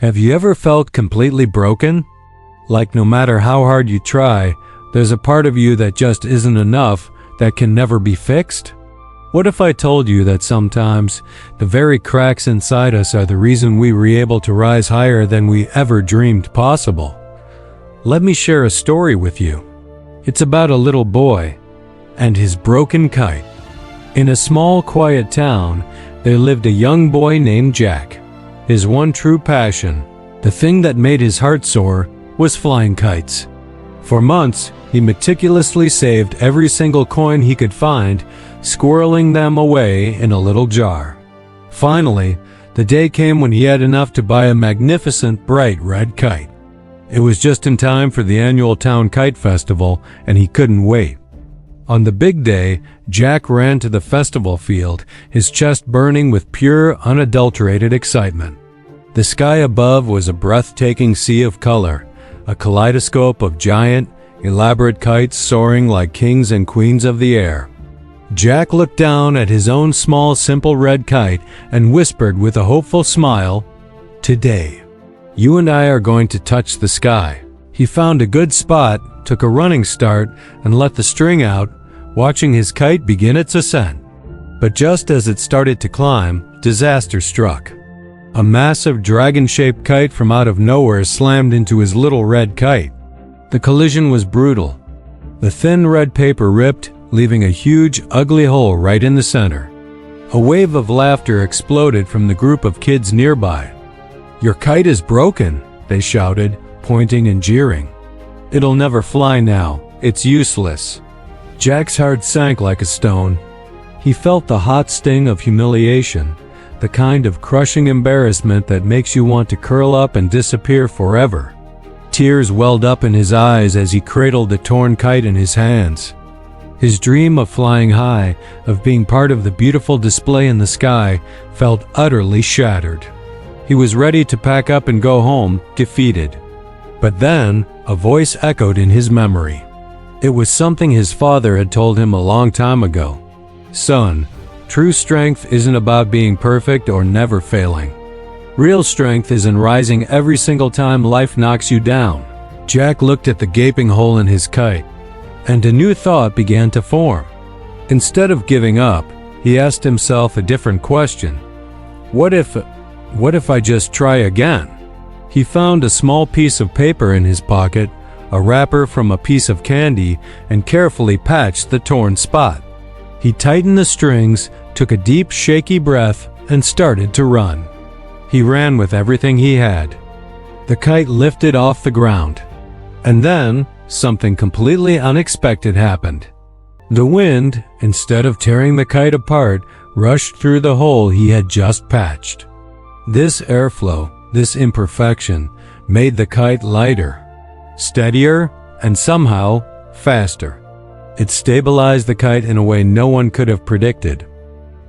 Have you ever felt completely broken? Like no matter how hard you try, there's a part of you that just isn't enough, that can never be fixed? What if I told you that sometimes the very cracks inside us are the reason we were able to rise higher than we ever dreamed possible? Let me share a story with you. It's about a little boy and his broken kite. In a small, quiet town, there lived a young boy named Jack. His one true passion, the thing that made his heart soar, was flying kites. For months, he meticulously saved every single coin he could find, squirreling them away in a little jar. Finally, the day came when he had enough to buy a magnificent, bright red kite. It was just in time for the annual town kite festival, and he couldn't wait. On the big day, Jack ran to the festival field, his chest burning with pure, unadulterated excitement. The sky above was a breathtaking sea of color, a kaleidoscope of giant, elaborate kites soaring like kings and queens of the air. Jack looked down at his own small, simple red kite and whispered with a hopeful smile, "Today, you and I are going to touch the sky." He found a good spot, took a running start, and let the string out, watching his kite begin its ascent. But just as it started to climb, disaster struck. A massive dragon-shaped kite from out of nowhere slammed into his little red kite. The collision was brutal. The thin red paper ripped, leaving a huge, ugly hole right in the center. A wave of laughter exploded from the group of kids nearby. "Your kite is broken," they shouted, pointing and jeering. "It'll never fly now. It's useless." Jack's heart sank like a stone. He felt the hot sting of humiliation, the kind of crushing embarrassment that makes you want to curl up and disappear forever. Tears welled up in his eyes as he cradled the torn kite in his hands. His dream of flying high, of being part of the beautiful display in the sky, felt utterly shattered. He was ready to pack up and go home, defeated. But then, a voice echoed in his memory. It was something his father had told him a long time ago. "Son, true strength isn't about being perfect or never failing. Real strength is in rising every single time life knocks you down." Jack looked at the gaping hole in his kite, and a new thought began to form. Instead of giving up, he asked himself a different question. What if I just try again? He found a small piece of paper in his pocket, a wrapper from a piece of candy, and carefully patched the torn spot. He tightened the strings, took a deep, shaky breath, and started to run. He ran with everything he had. The kite lifted off the ground. And then, something completely unexpected happened. The wind, instead of tearing the kite apart, rushed through the hole he had just patched. This airflow, this imperfection, made the kite lighter, steadier, and somehow faster. It stabilized the kite in a way no one could have predicted.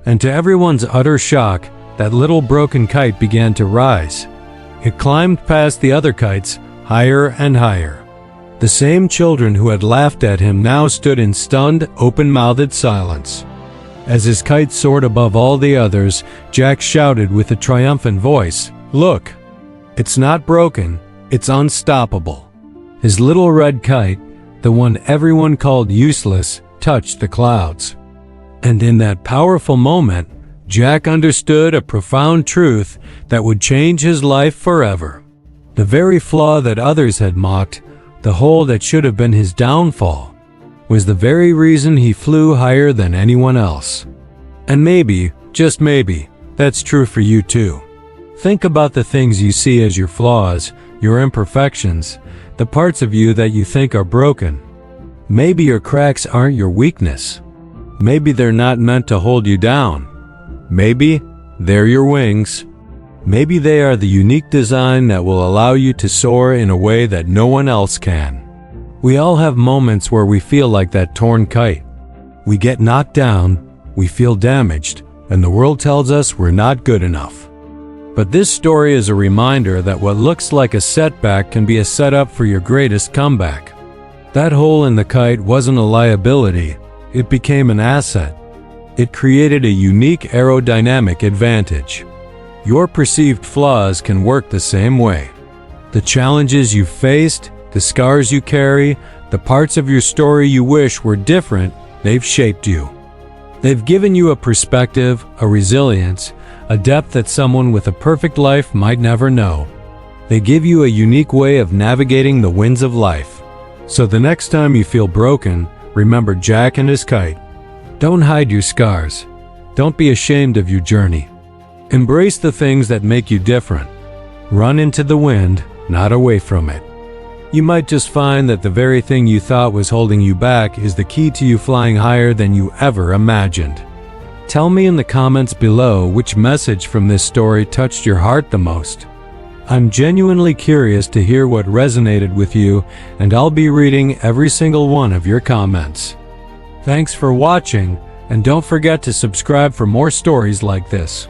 And to everyone's utter shock, that little broken kite began to rise. It climbed past the other kites, higher and higher. The same children who had laughed at him now stood in stunned, open-mouthed silence. As his kite soared above all the others, Jack shouted with a triumphant voice, "Look! It's not broken, it's unstoppable." His little red kite, the one everyone called useless, touched the clouds. And in that powerful moment, Jack understood a profound truth that would change his life forever. The very flaw that others had mocked, the hole that should have been his downfall, was the very reason he flew higher than anyone else. And maybe, just maybe, that's true for you too. Think about the things you see as your flaws, your imperfections, the parts of you that you think are broken. Maybe your cracks aren't your weakness. Maybe they're not meant to hold you down. Maybe they're your wings. Maybe they are the unique design that will allow you to soar in a way that no one else can. We all have moments where we feel like that torn kite. We get knocked down, we feel damaged, and the world tells us we're not good enough. But this story is a reminder that what looks like a setback can be a setup for your greatest comeback. That hole in the kite wasn't a liability, it became an asset. It created a unique aerodynamic advantage. Your perceived flaws can work the same way. The challenges you faced, the scars you carry, the parts of your story you wish were different, they've shaped you. They've given you a perspective, a resilience, a depth that someone with a perfect life might never know. They give you a unique way of navigating the winds of life. So the next time you feel broken, remember Jack and his kite. Don't hide your scars. Don't be ashamed of your journey. Embrace the things that make you different. Run into the wind, not away from it. You might just find that the very thing you thought was holding you back is the key to you flying higher than you ever imagined. Tell me in the comments below which message from this story touched your heart the most. I'm genuinely curious to hear what resonated with you, and I'll be reading every single one of your comments. Thanks for watching, and don't forget to subscribe for more stories like this.